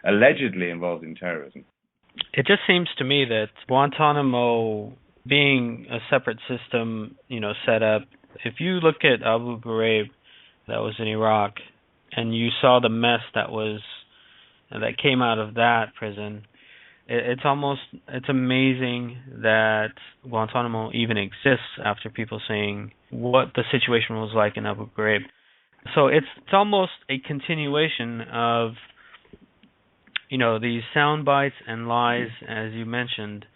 allegedly involved in terrorism. It just seems to me that Guantanamo being a separate system, set up, if you look at Abu Ghraib that was in Iraq and you saw the mess that came out of that prison, it's amazing that Guantanamo even exists after people saying what the situation was like in Abu Ghraib. So it's almost a continuation of these sound bites and lies, as you mentioned,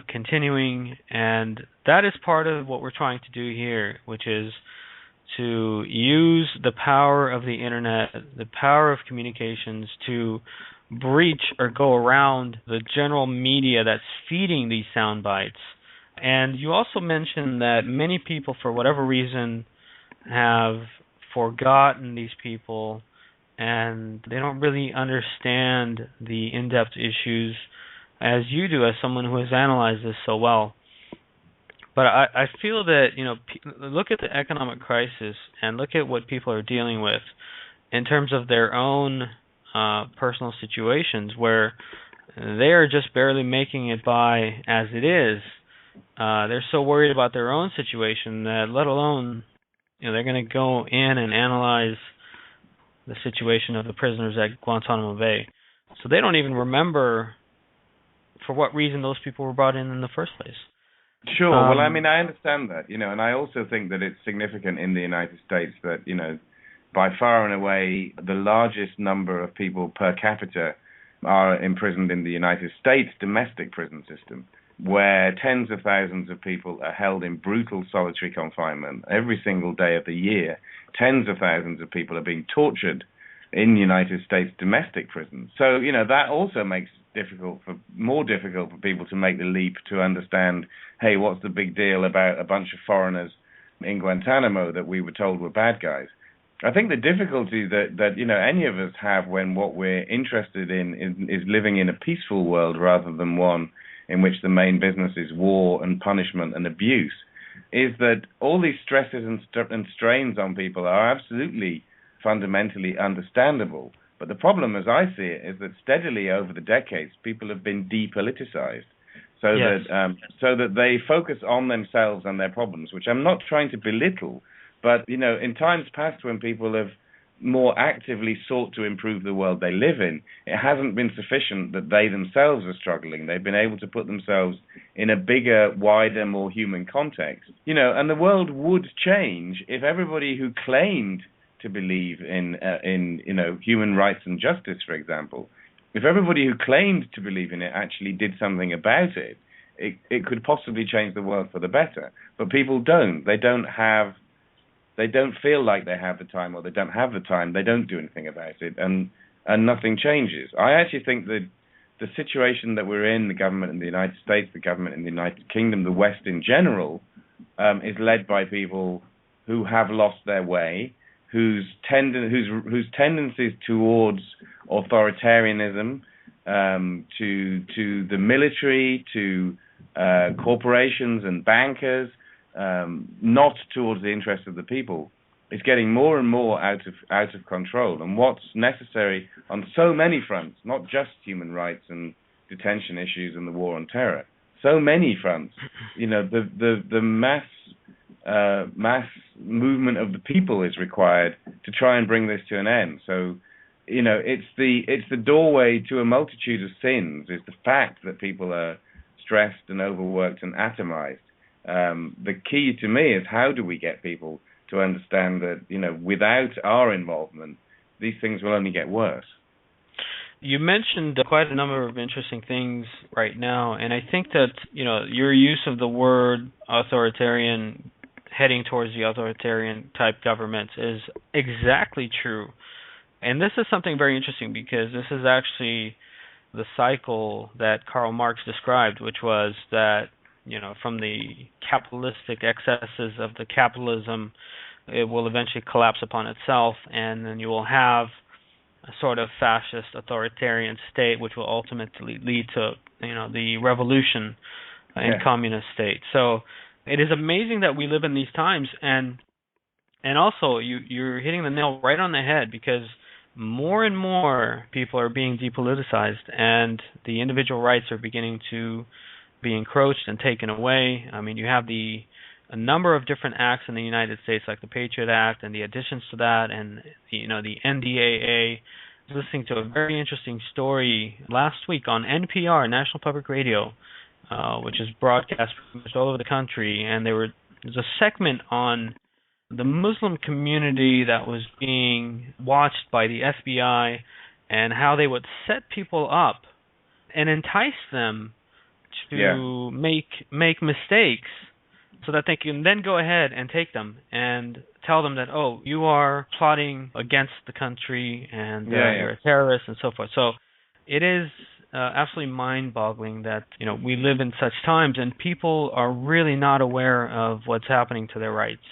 continuing, and that is part of what we're trying to do here, which is to use the power of the internet, the power of communications to breach or go around the general media that's feeding these sound bites. And you also mentioned that many people, for whatever reason, have forgotten these people and they don't really understand the in-depth issues as you do, as someone who has analyzed this so well. But I feel that, look at the economic crisis and look at what people are dealing with in terms of their own personal situations where they are just barely making it by as it is. They're so worried about their own situation that, let alone, they're going to go in and analyze the situation of the prisoners at Guantanamo Bay. So they don't even remember for what reason those people were brought in the first place. Sure. Well, I mean, I understand that, and I also think that it's significant in the United States that, by far and away, the largest number of people per capita are imprisoned in the United States domestic prison system, where tens of thousands of people are held in brutal solitary confinement every single day of the year. Tens of thousands of people are being tortured in United States domestic prisons. So, that also makes it more difficult for people to make the leap to understand, hey, what's the big deal about a bunch of foreigners in Guantanamo that we were told were bad guys? I think the difficulty that any of us have when what we're interested in is living in a peaceful world rather than one in which the main business is war and punishment and abuse, is that all these stresses and strains on people are absolutely fundamentally understandable. But the problem, as I see it, is that steadily over the decades, people have been depoliticized, so that they focus on themselves and their problems, which I'm not trying to belittle, but in times past when people have more actively sought to improve the world they live in, it hasn't been sufficient that they themselves are struggling. They've been able to put themselves in a bigger, wider, more human context. And the world would change if everybody who claimed to believe in human rights and justice, for example, if everybody who claimed to believe in it actually did something about it, it could possibly change the world for the better. But people don't. They don't feel like they have the time, or they don't have the time. They don't do anything about it, and nothing changes. I actually think that the situation that we're in, the government in the United States, the government in the United Kingdom, the West in general, is led by people who have lost their way, whose tendencies towards authoritarianism, to the military, to corporations and bankers, not towards the interests of the people, is getting more and more out of control. And what's necessary on so many fronts, not just human rights and detention issues and the war on terror, so many fronts, the mass movement of the people is required to try and bring this to an end. So, it's the doorway to a multitude of sins, is the fact that people are stressed and overworked and atomized. The key to me is, how do we get people to understand that, without our involvement, these things will only get worse? You mentioned quite a number of interesting things right now, and I think that, your use of the word authoritarian, heading towards the authoritarian type governments, is exactly true. And this is something very interesting, because this is actually the cycle that Karl Marx described, which was that, from the capitalistic excesses of the capitalism, it will eventually collapse upon itself, and then you will have a sort of fascist authoritarian state, which will ultimately lead to, the revolution in communist state. So it is amazing that we live in these times, and also you're hitting the nail right on the head, because more and more people are being depoliticized, and the individual rights are beginning to be encroached and taken away. I mean, you have a number of different acts in the United States, like the Patriot Act and the additions to that, and the NDAA. I was listening to a very interesting story last week on NPR, National Public Radio, which is broadcast pretty much all over the country, and there's a segment on the Muslim community that was being watched by the FBI and how they would set people up and entice them to make mistakes so that they can then go ahead and take them and tell them that, oh, you are plotting against the country and you're a terrorist and so forth. So it is absolutely mind-boggling that we live in such times and people are really not aware of what's happening to their rights.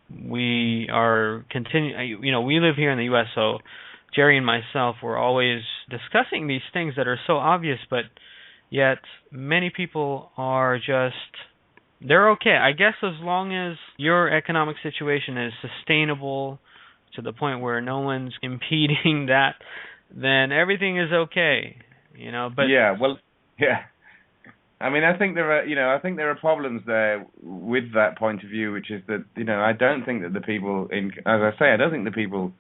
We are we live here in the U.S., so Jerry and myself were always discussing these things that are so obvious, but yet many people are they're okay. I guess as long as your economic situation is sustainable to the point where no one's impeding that, then everything is okay. But I mean, I think there are problems there with that point of view, which is that I don't think that the people I don't think the people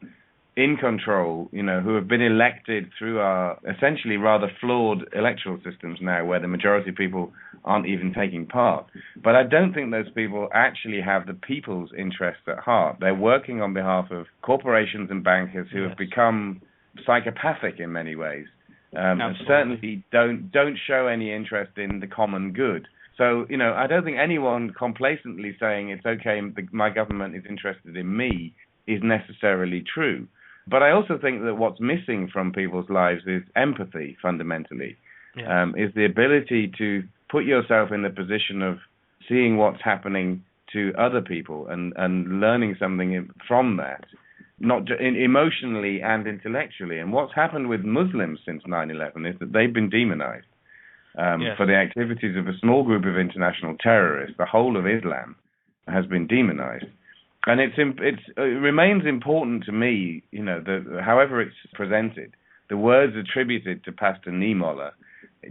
in control, who have been elected through our essentially rather flawed electoral systems now, where the majority of people aren't even taking part. But I don't think those people actually have the people's interests at heart. They're working on behalf of corporations and bankers who have become psychopathic in many ways. And certainly don't show any interest in the common good. So, I don't think anyone complacently saying it's okay, my government is interested in me is necessarily true. But I also think that what's missing from people's lives is empathy, fundamentally, is the ability to put yourself in the position of seeing what's happening to other people and learning something from that, not emotionally and intellectually. And what's happened with Muslims since 9/11 is that they've been demonized for the activities of a small group of international terrorists. The whole of Islam has been demonized. And it remains important to me, that however it's presented, the words attributed to Pastor Niemöller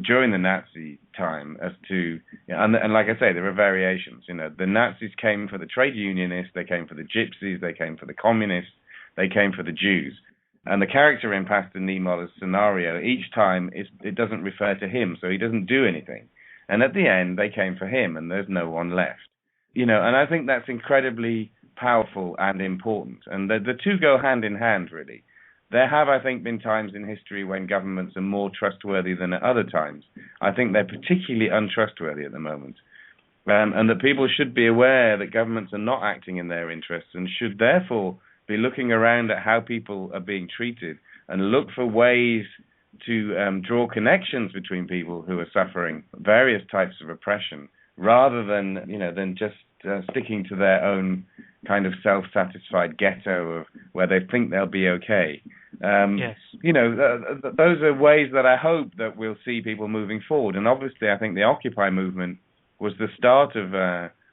during the Nazi time as to, and like I say, there are variations. The Nazis came for the trade unionists, they came for the gypsies, they came for the communists, they came for the Jews. And the character in Pastor Niemöller's scenario, each time it doesn't refer to him, so he doesn't do anything. And at the end, they came for him, and there's no one left. And I think that's incredibly powerful and important. And the two go hand in hand, really. There have, I think, been times in history when governments are more trustworthy than at other times. I think they're particularly untrustworthy at the moment. And that people should be aware that governments are not acting in their interests and should therefore be looking around at how people are being treated and look for ways to draw connections between people who are suffering various types of oppression, rather than just sticking to their own kind of self-satisfied ghetto of where they think they'll be okay. Those are ways that I hope that we'll see people moving forward. And obviously, I think the Occupy movement was the start of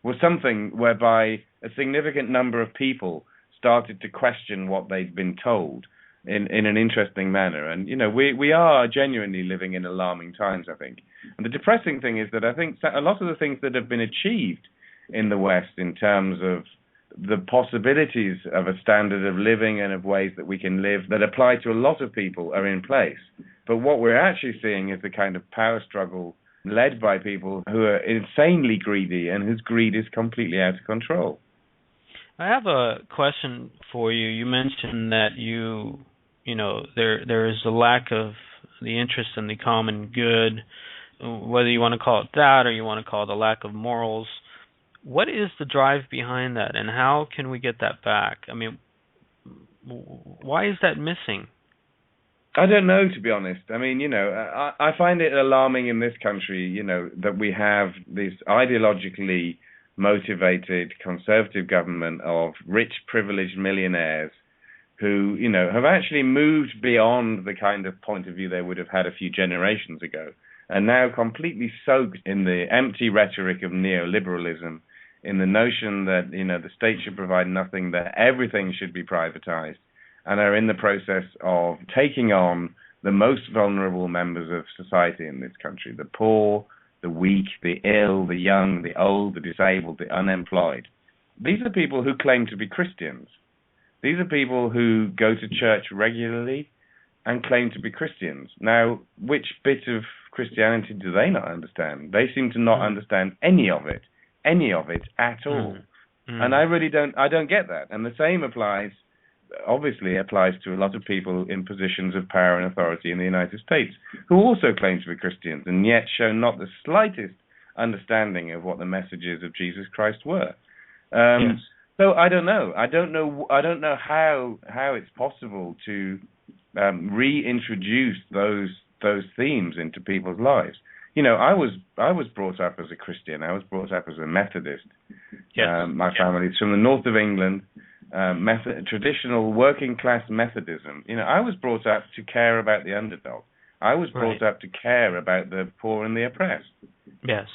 was something whereby a significant number of people started to question what they'd been told in an interesting manner. And we are genuinely living in alarming times, I think. And the depressing thing is that I think a lot of the things that have been achieved in the West in terms of the possibilities of a standard of living and of ways that we can live that apply to a lot of people are in place. But what we're actually seeing is the kind of power struggle led by people who are insanely greedy and whose greed is completely out of control. I have a question for you. You mentioned that there is a lack of the interest in the common good, whether you want to call it that or you want to call it a lack of morals. What is the drive behind that, and how can we get that back? I mean, why is that missing? I don't know, to be honest. I mean, I find it alarming in this country, that we have this ideologically motivated conservative government of rich, privileged millionaires who, have actually moved beyond the kind of point of view they would have had a few generations ago, and now completely soaked in the empty rhetoric of neoliberalism, in the notion that, the state should provide nothing, that everything should be privatized, and are in the process of taking on the most vulnerable members of society in this country: the poor, the weak, the ill, the young, the old, the disabled, the unemployed. These are people who claim to be Christians. These are people who go to church regularly and claim to be Christians. Now, which bit of Christianity do they not understand? They seem to not understand any of it at all. And I don't get that. And the same obviously applies to a lot of people in positions of power and authority in the United States who also claim to be Christians and yet show not the slightest understanding of what the messages of Jesus Christ were. Yes. So I don't know. I don't know how it's possible to reintroduce those themes into people's lives. You know, I was brought up as a Christian. I was brought up as a Methodist. Yes. My family's from the north of England. Traditional working class Methodism. You know, I was brought up to care about the underdog. I was brought up to care about the poor and the oppressed. Yes.